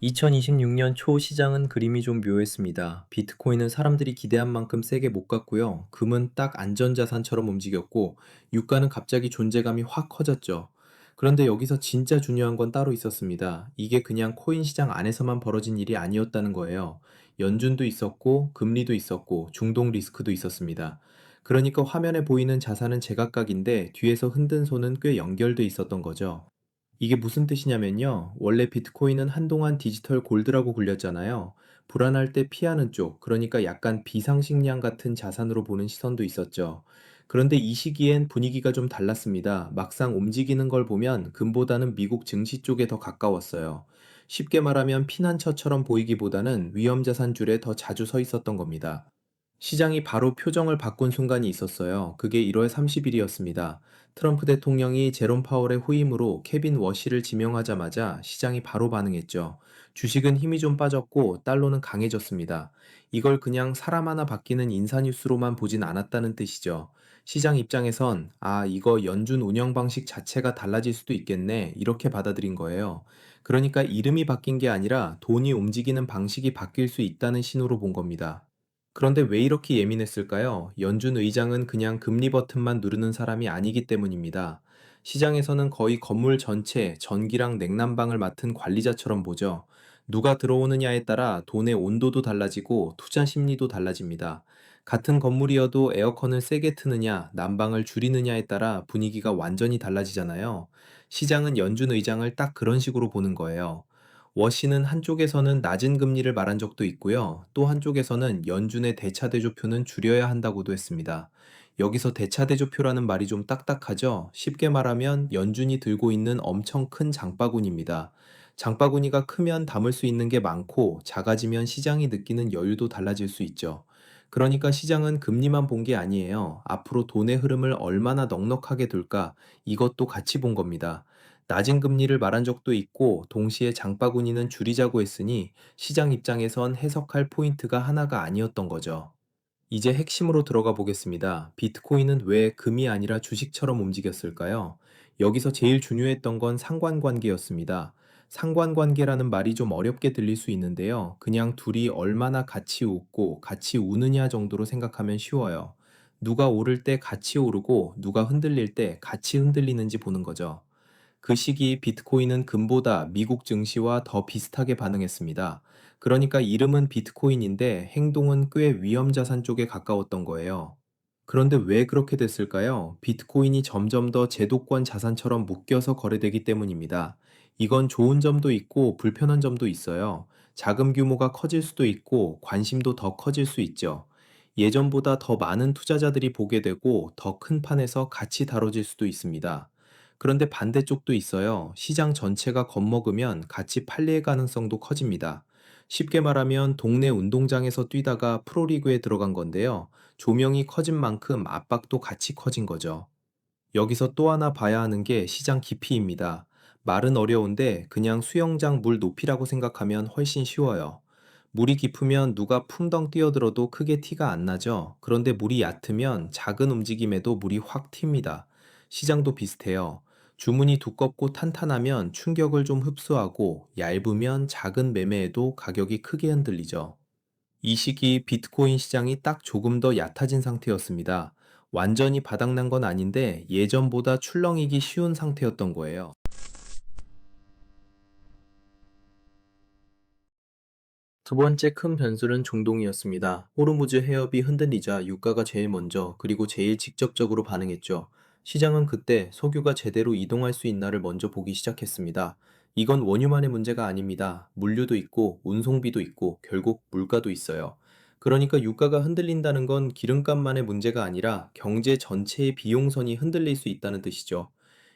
2026년 초 시장은 그림이 좀 묘했습니다. 비트코인은 사람들이 기대한 만큼 세게 못 갔고요. 금은 딱 안전자산처럼 움직였고, 유가는 갑자기 존재감이 확 커졌죠. 그런데 여기서 진짜 중요한 건 따로 있었습니다. 이게 그냥 코인 시장 안에서만 벌어진 일이 아니었다는 거예요. 연준도 있었고, 금리도 있었고, 중동 리스크도 있었습니다. 그러니까 화면에 보이는 자산은 제각각인데, 뒤에서 흔든 손은 꽤 연결돼 있었던 거죠. 이게 무슨 뜻이냐면요. 원래 비트코인은 한동안 디지털 골드라고 불렸잖아요. 불안할 때 피하는 쪽, 그러니까 약간 비상식량 같은 자산으로 보는 시선도 있었죠. 그런데 이 시기엔 분위기가 좀 달랐습니다. 막상 움직이는 걸 보면 금보다는 미국 증시 쪽에 더 가까웠어요. 쉽게 말하면 피난처처럼 보이기보다는 위험자산 줄에 더 자주 서 있었던 겁니다. 시장이 바로 표정을 바꾼 순간이 있었어요. 그게 1월 30일이었습니다. 트럼프 대통령이 제롬 파월의 후임으로 케빈 워시를 지명하자마자 시장이 바로 반응했죠. 주식은 힘이 좀 빠졌고 달러는 강해졌습니다. 이걸 그냥 사람 하나 바뀌는 인사 뉴스로만 보진 않았다는 뜻이죠. 시장 입장에선 이거 연준 운영 방식 자체가 달라질 수도 있겠네. 이렇게 받아들인 거예요. 그러니까 이름이 바뀐 게 아니라 돈이 움직이는 방식이 바뀔 수 있다는 신호로 본 겁니다. 그런데 왜 이렇게 예민했을까요? 연준 의장은 그냥 금리 버튼만 누르는 사람이 아니기 때문입니다. 시장에서는 거의 건물 전체, 전기랑 냉난방을 맡은 관리자처럼 보죠. 누가 들어오느냐에 따라 돈의 온도도 달라지고 투자 심리도 달라집니다. 같은 건물이어도 에어컨을 세게 트느냐, 난방을 줄이느냐에 따라 분위기가 완전히 달라지잖아요. 시장은 연준 의장을 딱 그런 식으로 보는 거예요. 워시는 한쪽에서는 낮은 금리를 말한 적도 있고요. 또 한쪽에서는 연준의 대차대조표는 줄여야 한다고도 했습니다. 여기서 대차대조표라는 말이 좀 딱딱하죠? 쉽게 말하면 연준이 들고 있는 엄청 큰 장바구니입니다. 장바구니가 크면 담을 수 있는 게 많고 작아지면 시장이 느끼는 여유도 달라질 수 있죠. 그러니까 시장은 금리만 본 게 아니에요. 앞으로 돈의 흐름을 얼마나 넉넉하게 둘까 이것도 같이 본 겁니다. 낮은 금리를 말한 적도 있고 동시에 장바구니는 줄이자고 했으니 시장 입장에선 해석할 포인트가 하나가 아니었던 거죠. 이제 핵심으로 들어가 보겠습니다. 비트코인은 왜 금이 아니라 주식처럼 움직였을까요? 여기서 제일 중요했던 건 상관관계였습니다. 상관관계라는 말이 좀 어렵게 들릴 수 있는데요. 그냥 둘이 얼마나 같이 웃고 같이 우느냐 정도로 생각하면 쉬워요. 누가 오를 때 같이 오르고 누가 흔들릴 때 같이 흔들리는지 보는 거죠. 그 시기 비트코인은 금보다 미국 증시와 더 비슷하게 반응했습니다. 그러니까 이름은 비트코인인데 행동은 꽤 위험자산 쪽에 가까웠던 거예요. 그런데 왜 그렇게 됐을까요? 비트코인이 점점 더 제도권 자산처럼 묶여서 거래되기 때문입니다. 이건 좋은 점도 있고 불편한 점도 있어요. 자금 규모가 커질 수도 있고 관심도 더 커질 수 있죠. 예전보다 더 많은 투자자들이 보게 되고 더 큰 판에서 같이 다뤄질 수도 있습니다. 그런데 반대쪽도 있어요. 시장 전체가 겁먹으면 같이 팔릴 가능성도 커집니다. 쉽게 말하면 동네 운동장에서 뛰다가 프로리그에 들어간 건데요. 조명이 커진 만큼 압박도 같이 커진 거죠. 여기서 또 하나 봐야 하는 게 시장 깊이입니다. 말은 어려운데 그냥 수영장 물 높이라고 생각하면 훨씬 쉬워요. 물이 깊으면 누가 풍덩 뛰어들어도 크게 티가 안 나죠. 그런데 물이 얕으면 작은 움직임에도 물이 확 튑니다. 시장도 비슷해요. 주문이 두껍고 탄탄하면 충격을 좀 흡수하고 얇으면 작은 매매에도 가격이 크게 흔들리죠. 이 시기 비트코인 시장이 딱 조금 더 얕아진 상태였습니다. 완전히 바닥난 건 아닌데 예전보다 출렁이기 쉬운 상태였던 거예요. 두 번째 큰 변수는 중동이었습니다. 호르무즈 해협이 흔들리자 유가가 제일 먼저 그리고 제일 직접적으로 반응했죠. 시장은 그때 석유가 제대로 이동할 수 있나를 먼저 보기 시작했습니다. 이건 원유만의 문제가 아닙니다. 물류도 있고 운송비도 있고 결국 물가도 있어요. 그러니까 유가가 흔들린다는 건 기름값만의 문제가 아니라 경제 전체의 비용선이 흔들릴 수 있다는 뜻이죠.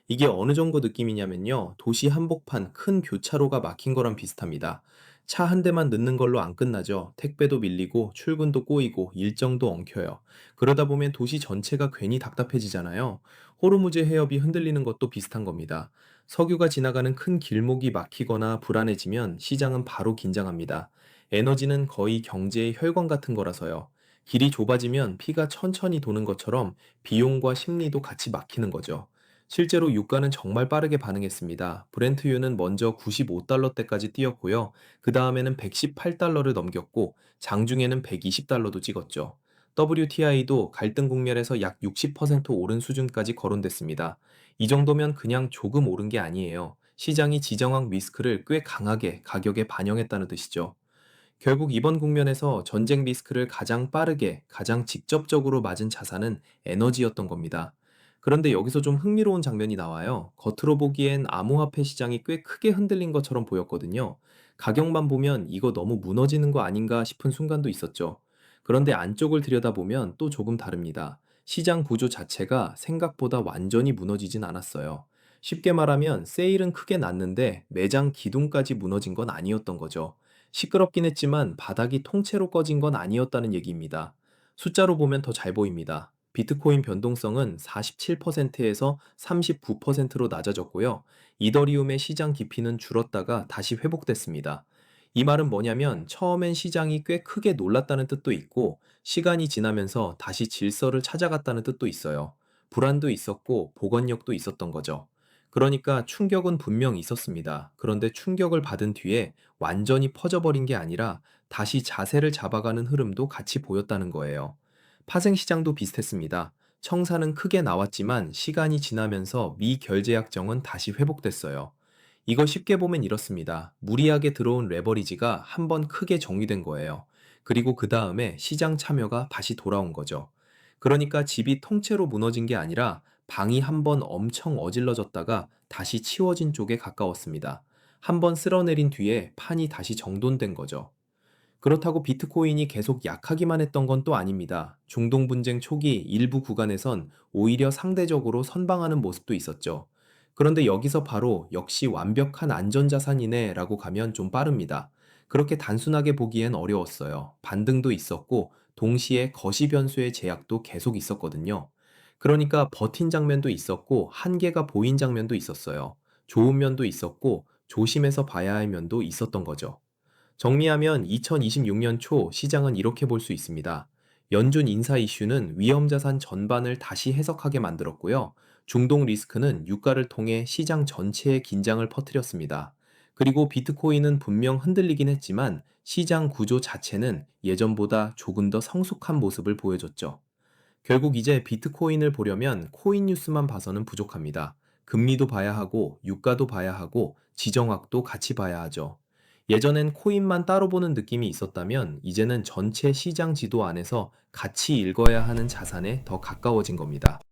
이게 어느 정도 느낌이냐면요. 도시 한복판 큰 교차로가 막힌 거랑 비슷합니다. 차 한 대만 늦는 걸로 안 끝나죠. 택배도 밀리고 출근도 꼬이고 일정도 엉켜요. 그러다 보면 도시 전체가 괜히 답답해지잖아요. 호르무즈 해협이 흔들리는 것도 비슷한 겁니다. 석유가 지나가는 큰 길목이 막히거나 불안해지면 시장은 바로 긴장합니다. 에너지는 거의 경제의 혈관 같은 거라서요. 길이 좁아지면 피가 천천히 도는 것처럼 비용과 심리도 같이 막히는 거죠. 실제로 유가는 정말 빠르게 반응했습니다. 브렌트유는 먼저 95달러대까지 뛰었고요. 그 다음에는 118달러를 넘겼고 장중에는 120달러도 찍었죠. WTI도 갈등 국면에서 약 60% 오른 수준까지 거론됐습니다. 이 정도면 그냥 조금 오른 게 아니에요. 시장이 지정학 리스크를 꽤 강하게 가격에 반영했다는 뜻이죠. 결국 이번 국면에서 전쟁 리스크를 가장 빠르게, 가장 직접적으로 맞은 자산은 에너지였던 겁니다. 그런데 여기서 좀 흥미로운 장면이 나와요. 겉으로 보기엔 암호화폐 시장이 꽤 크게 흔들린 것처럼 보였거든요. 가격만 보면 이거 너무 무너지는 거 아닌가 싶은 순간도 있었죠. 그런데 안쪽을 들여다보면 또 조금 다릅니다. 시장 구조 자체가 생각보다 완전히 무너지진 않았어요. 쉽게 말하면 세일은 크게 났는데 매장 기둥까지 무너진 건 아니었던 거죠. 시끄럽긴 했지만 바닥이 통째로 꺼진 건 아니었다는 얘기입니다. 숫자로 보면 더 잘 보입니다. 비트코인 변동성은 47%에서 39%로 낮아졌고요. 이더리움의 시장 깊이는 줄었다가 다시 회복됐습니다. 이 말은 뭐냐면 처음엔 시장이 꽤 크게 놀랐다는 뜻도 있고 시간이 지나면서 다시 질서를 찾아갔다는 뜻도 있어요. 불안도 있었고 복원력도 있었던 거죠. 그러니까 충격은 분명 있었습니다. 그런데 충격을 받은 뒤에 완전히 퍼져버린 게 아니라 다시 자세를 잡아가는 흐름도 같이 보였다는 거예요. 파생시장도 비슷했습니다. 청사는 크게 나왔지만 시간이 지나면서 미결제약정은 다시 회복됐어요. 이거 쉽게 보면 이렇습니다. 무리하게 들어온 레버리지가 한번 크게 정리된 거예요. 그리고 그 다음에 시장 참여가 다시 돌아온 거죠. 그러니까 집이 통째로 무너진 게 아니라 방이 한번 엄청 어질러졌다가 다시 치워진 쪽에 가까웠습니다. 한번 쓸어내린 뒤에 판이 다시 정돈된 거죠. 그렇다고 비트코인이 계속 약하기만 했던 건 또 아닙니다. 중동 분쟁 초기 일부 구간에선 오히려 상대적으로 선방하는 모습도 있었죠. 그런데 여기서 바로 역시 완벽한 안전자산이네 라고 가면 좀 빠릅니다. 그렇게 단순하게 보기엔 어려웠어요. 반등도 있었고 동시에 거시 변수의 제약도 계속 있었거든요. 그러니까 버틴 장면도 있었고 한계가 보인 장면도 있었어요. 좋은 면도 있었고 조심해서 봐야 할 면도 있었던 거죠. 정리하면 2026년 초 시장은 이렇게 볼 수 있습니다. 연준 인사 이슈는 위험자산 전반을 다시 해석하게 만들었고요. 중동 리스크는 유가를 통해 시장 전체에 긴장을 퍼뜨렸습니다. 그리고 비트코인은 분명 흔들리긴 했지만 시장 구조 자체는 예전보다 조금 더 성숙한 모습을 보여줬죠. 결국 이제 비트코인을 보려면 코인 뉴스만 봐서는 부족합니다. 금리도 봐야 하고, 유가도 봐야 하고, 지정학도 같이 봐야 하죠. 예전엔 코인만 따로 보는 느낌이 있었다면, 이제는 전체 시장 지도 안에서 같이 읽어야 하는 자산에 더 가까워진 겁니다.